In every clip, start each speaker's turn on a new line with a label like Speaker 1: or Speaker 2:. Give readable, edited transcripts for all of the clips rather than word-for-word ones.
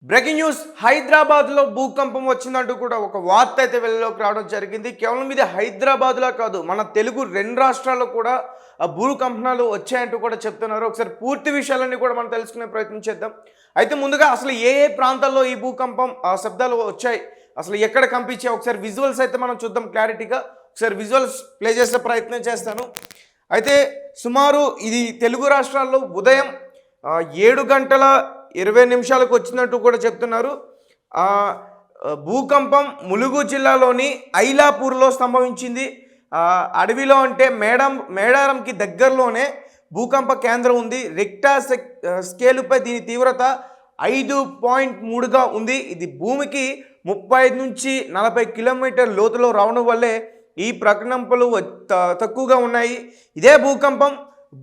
Speaker 1: Breaking news హైదరాబాద్లో భూకంపం వచ్చిందంటూ కూడా ఒక వార్త అయితే వెలుగులోకి రావడం జరిగింది. కేవలం ఇది హైదరాబాద్లో కాదు, మన తెలుగు రెండు రాష్ట్రాల్లో కూడా ఆ భూకంపనాలు వచ్చాయంటూ కూడా చెప్తున్నారు. ఒకసారి పూర్తి విషయాలన్నీ కూడా మనం తెలుసుకునే ప్రయత్నం చేద్దాం. అయితే ముందుగా అసలు ఏ ఏ ప్రాంతాల్లో ఈ భూకంపం శబ్దాలు వచ్చాయి, అసలు ఎక్కడ కంపించాయి, ఒకసారి విజువల్స్ అయితే మనం చూద్దాం క్లారిటీగా. ఒకసారి విజువల్స్ ప్లే చేసే ప్రయత్నం చేస్తాను. అయితే సుమారు ఇది తెలుగు రాష్ట్రాల్లో ఉదయం 7 గంటల 20 నిమిషాలకు వచ్చినట్టు కూడా చెప్తున్నారు. భూకంపం ములుగు జిల్లాలోని ఐలాపూర్లో సంభవించింది. అడవిలో అంటే మేడారంకి దగ్గరలోనే భూకంప కేంద్రం ఉంది. రిక్టర్ స్కేలుపై దీని తీవ్రత 5.3గా ఉంది. ఇది భూమికి 35 నుంచి 40 కిలోమీటర్ లోతులో రావడం వల్లే ఈ ప్రకంపనలు తక్కువగా ఉన్నాయి. ఇదే భూకంపం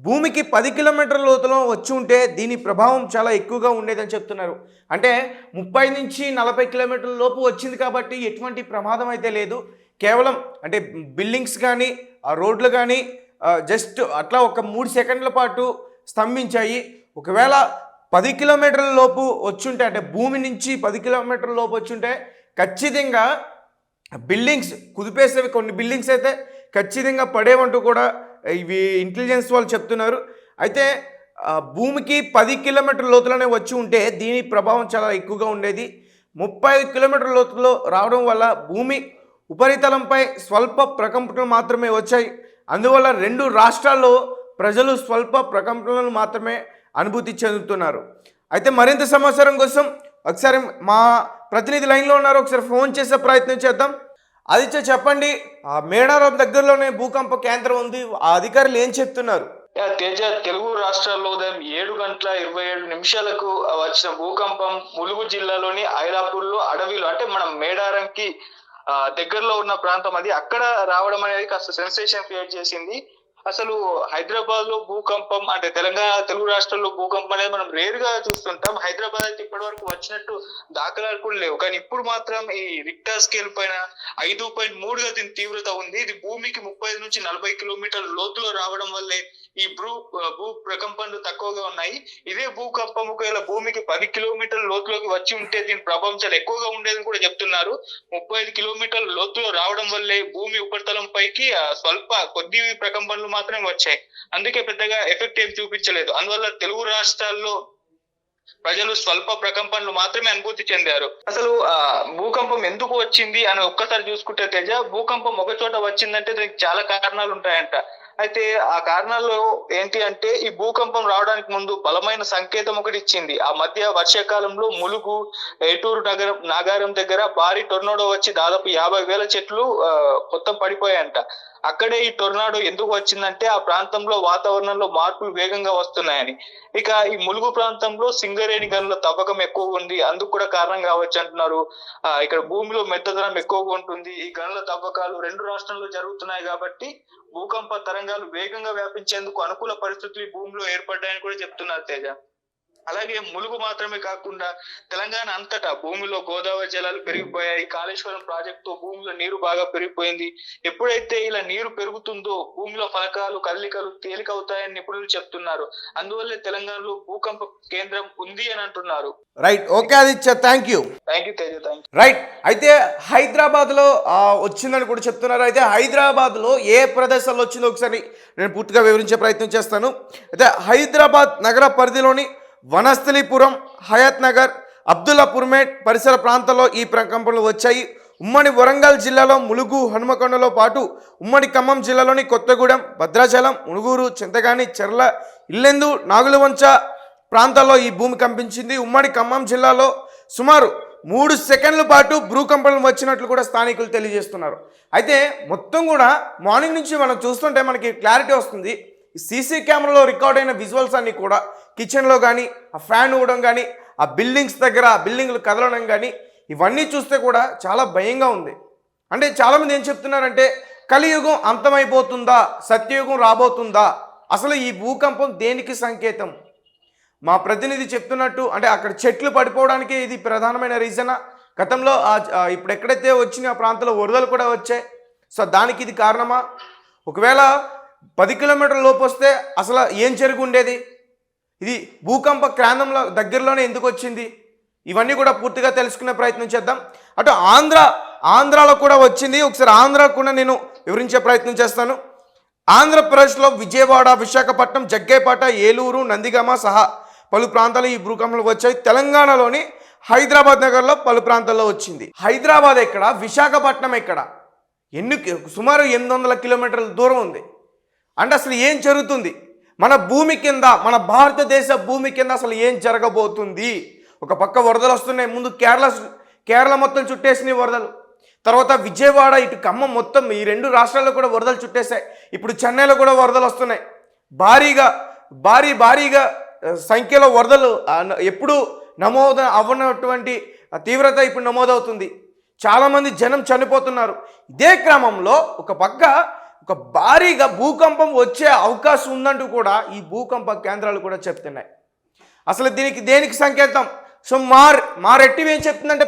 Speaker 1: భూమికి 10 కిలోమీటర్ల లోతులో వచ్చి ఉంటే దీని ప్రభావం చాలా ఎక్కువగా ఉండేదని చెప్తున్నారు. అంటే 30 నుంచి 40 కిలోమీటర్ల లోపు వచ్చింది కాబట్టి ఎటువంటి ప్రమాదం అయితే లేదు. కేవలం అంటే బిల్డింగ్స్ కానీ ఆ రోడ్లు కానీ జస్ట్ అట్లా ఒక 3 సెకండ్ల పాటు స్తంభించాయి. ఒకవేళ 10 కిలోమీటర్ల లోపు వచ్చుంటే, అంటే భూమి నుంచి 10 కిలోమీటర్ల లోపు వచ్చుంటే ఖచ్చితంగా బిల్డింగ్స్ కుదిపేసేవి, కొన్ని బిల్డింగ్స్ అయితే ఖచ్చితంగా పడేవంటూ కూడా ఇవి ఇంటెలిజెన్స్ వాళ్ళు చెప్తున్నారు. అయితే భూమికి 10 కిలోమీటర్ల లోతులోనే వచ్చి ఉంటే దీని ప్రభావం చాలా ఎక్కువగా ఉండేది. 30 కిలోమీటర్ల లోతులో రావడం వల్ల భూమి ఉపరితలంపై స్వల్ప ప్రకంపనలు మాత్రమే వచ్చాయి. అందువల్ల రెండు రాష్ట్రాల్లో ప్రజలు స్వల్ప ప్రకంపనలను మాత్రమే అనుభూతి చెందుతున్నారు. అయితే మరింత సమాచారం కోసం ఒకసారి మా ప్రతినిధి లైన్లో ఉన్నారు, ఒకసారి ఫోన్ చేసే ప్రయత్నం చేద్దాం. ఆదిత్య, చెప్పండి, మేడారం దగ్గరలోనే భూకంప కేంద్రం ఉంది, ఆ అధికారులు ఏం చెప్తున్నారు?
Speaker 2: తేజ, తెలుగు రాష్ట్రాల్లో ఉదయం 7 గంటల 27 నిమిషాలకు వచ్చిన భూకంపం ములుగు జిల్లాలోని ఐలాపూర్లో అడవిలో, అంటే మనం మేడారంకి దగ్గరలో ఉన్న ప్రాంతం అది. అక్కడ రావడం అనేది కాస్త సెన్సేషన్ క్రియేట్ చేసింది. అసలు హైదరాబాద్ లో భూకంపం, అంటే తెలుగు రాష్ట్రాల్లో భూకంపం అనేది మనం రేర్ గా చూస్తుంటాం. హైదరాబాద్ అయితే ఇప్పటి వరకు వచ్చినట్టు దాఖలాలు కూడా లేవు. కానీ ఇప్పుడు మాత్రం ఈ రిక్టర్ స్కేల్ పైన 5.3గా దీని తీవ్రత ఉంది. ఇది భూమికి 35 నుంచి 40 కిలోమీటర్ల లోతులో రావడం వల్లే ఈ భూ ప్రకంపనలు తక్కువగా ఉన్నాయి. ఇదే భూకంపం ఒకవేళ భూమికి 10 కిలోమీటర్ల లోతులోకి వచ్చి ఉంటే దీని ప్రభావం చాలా ఎక్కువగా ఉండేదని కూడా చెప్తున్నారు. 35 కిలోమీటర్ల లోతులో రావడం వల్లే భూమి ఉపరితలం పైకి కొద్ది ప్రకంపనలు మాత్రమే వచ్చాయి. అందుకే పెద్దగా ఎఫెక్ట్ ఏం చూపించలేదు. అందువల్ల తెలుగు రాష్ట్రాల్లో ప్రజలు స్వల్ప ప్రకంపనలు మాత్రమే అనుభూతి చెందారు. అసలు భూకంపం ఎందుకు వచ్చింది అని ఒక్కసారి చూసుకుంటే తేజ, భూకంపం ఒక చోట వచ్చిందంటే దానికి చాలా కారణాలు ఉంటాయంట. అయితే ఆ కారణాల్లో ఏంటి అంటే, ఈ భూకంపం రావడానికి ముందు బలమైన సంకేతం ఒకటి ఇచ్చింది. ఆ మధ్య వర్షాకాలంలో ములుగు, ఏటూరు నాగారం దగ్గర భారీ టొర్నాడో వచ్చి దాదాపు 50,000 చెట్లు మొత్తం పడిపోయాయంట. అక్కడే ఈ టొర్నాడో ఎందుకు వచ్చిందంటే, ఆ ప్రాంతంలో వాతావరణంలో మార్పులు వేగంగా వస్తున్నాయని. ఇక ఈ ములుగు ప్రాంతంలో సింగరేణి గనుల తవ్వకం ఎక్కువ ఉంది, అందుకు కూడా కారణం కావచ్చు అంటున్నారు. ఇక్కడ భూమిలో మెత్తదనం ఎక్కువగా ఉంటుంది. ఈ గనుల తవ్వకాలు రెండు రాష్ట్రాల్లో జరుగుతున్నాయి కాబట్టి భూకంప తరంగాలు వేగంగా వ్యాపించేందుకు అనుకూల పరిస్థితులు ఈ భూమిలో ఏర్పడ్డాయని కూడా చెప్తున్నారు తేజ. అలాగే ములుగు మాత్రమే కాకుండా తెలంగాణ అంతటా భూమిలో గోదావరి జలాలు పెరిగిపోయాయి. కాళేశ్వరం ప్రాజెక్టు భూమిలో నీరు బాగా పెరిగిపోయింది. ఎప్పుడైతే ఇలా నీరు పెరుగుతుందో భూమిలో ఫలకాలు కదలికలు తేలికవుతాయని నిపుణులు చెప్తున్నారు. అందువల్లే తెలంగాణలో భూకంప కేంద్రం ఉంది అని అంటున్నారు.
Speaker 1: Right, okay Aditya, thank you
Speaker 2: Teja, thank you.
Speaker 1: Right, అయితే హైదరాబాద్లో వచ్చిందని కూడా చెప్తున్నారు. అయితే హైదరాబాద్లో ఏ ప్రదేశాల్లో వచ్చిందో ఒకసారి నేను పూర్తిగా వివరించే ప్రయత్నం చేస్తాను. అయితే హైదరాబాద్ నగర పరిధిలోని వనస్థలిపురం, హయత్ నగర్, అబ్దుల్లాపూర్మేట్ పరిసర ప్రాంతాల్లో ఈ ప్రకంపనలు వచ్చాయి. ఉమ్మడి వరంగల్ జిల్లాలో ములుగు, హనుమకొండలో పాటు ఉమ్మడి ఖమ్మం జిల్లాలోని కొత్తగూడెం, భద్రాచలం, మునుగూరు, చింతగాని, చెర్ల, ఇల్లెందు, నాగులవంచ ప్రాంతాల్లో ఈ భూమి కంపించింది. ఉమ్మడి ఖమ్మం జిల్లాలో సుమారు 3 సెకండ్ల పాటు భూకంపనలు వచ్చినట్లు కూడా స్థానికులు తెలియజేస్తున్నారు. అయితే మొత్తం కూడా మార్నింగ్ నుంచి మనం చూస్తుంటే మనకి క్లారిటీ వస్తుంది. సీసీ కెమెరాలో రికార్డ్ అయిన విజువల్స్ అన్నీ కూడా కిచెన్లో కానీ, ఆ ఫ్యాన్ ఊడడం కానీ, ఆ బిల్డింగ్స్ దగ్గర ఆ బిల్డింగ్లు కదలడం కానీ, ఇవన్నీ చూస్తే కూడా చాలా భయంగా ఉంది. అంటే చాలామంది ఏం చెప్తున్నారంటే, కలియుగం అంతమైపోతుందా, సత్యయుగం రాబోతుందా, అసలు ఈ భూకంపం దేనికి సంకేతం? మా ప్రతినిధి చెప్తున్నట్టు అంటే అక్కడ చెట్లు పడిపోవడానికి ఇది ప్రధానమైన రీజనా? గతంలో ఇప్పుడు ఎక్కడైతే వచ్చిన ప్రాంతంలో వరదలు కూడా వచ్చాయి, సో దానికి ఇది కారణమా? ఒకవేళ 10 కిలోమీటర్ల లోపు వస్తే అసలు ఏం జరిగి ఉండేది? ఇది భూకంప కేంద్రంలో దగ్గరలోనే ఎందుకు వచ్చింది? ఇవన్నీ కూడా పూర్తిగా తెలుసుకునే ప్రయత్నం చేద్దాం. అటు ఆంధ్రాలో కూడా వచ్చింది. ఒకసారి ఆంధ్ర కూడా నేను వివరించే ప్రయత్నం చేస్తాను. ఆంధ్రప్రదేశ్లో విజయవాడ, విశాఖపట్నం, జగ్గైపేట, ఏలూరు, నందిగామ సహా పలు ప్రాంతాలు ఈ భూకంపాలు వచ్చాయి. తెలంగాణలోని హైదరాబాద్ నగర్లో పలు ప్రాంతాల్లో వచ్చింది. హైదరాబాద్ ఎక్కడ, విశాఖపట్నం ఎక్కడ, సుమారు 800 కిలోమీటర్ల దూరం ఉంది. అంటే అసలు ఏం జరుగుతుంది మన భూమి కింద, మన భారతదేశ భూమి కింద అసలు ఏం జరగబోతుంది? ఒక పక్క వరదలు వస్తున్నాయి. ముందు కేరళ మొత్తం చుట్టేసినాయి వరదలు. తర్వాత విజయవాడ, ఇటు ఖమ్మం, మొత్తం ఈ 2 రాష్ట్రాల్లో కూడా వరదలు చుట్టేశాయి. ఇప్పుడు చెన్నైలో కూడా వరదలు వస్తున్నాయి. భారీగా సంఖ్యలో వరదలు ఎప్పుడు నమోదు అవ్వనటువంటి తీవ్రత ఇప్పుడు నమోదవుతుంది. చాలామంది జనం చనిపోతున్నారు. ఇదే క్రమంలో ఒక పక్క ఒక భారీగా భూకంపం వచ్చే అవకాశం ఉందంటూ కూడా ఈ భూకంప కేంద్రాలు కూడా చెప్తున్నాయి. అసలు దేనికి సంకేతం? సో మా రెట్టివ్ ఏం చెప్తుందంటే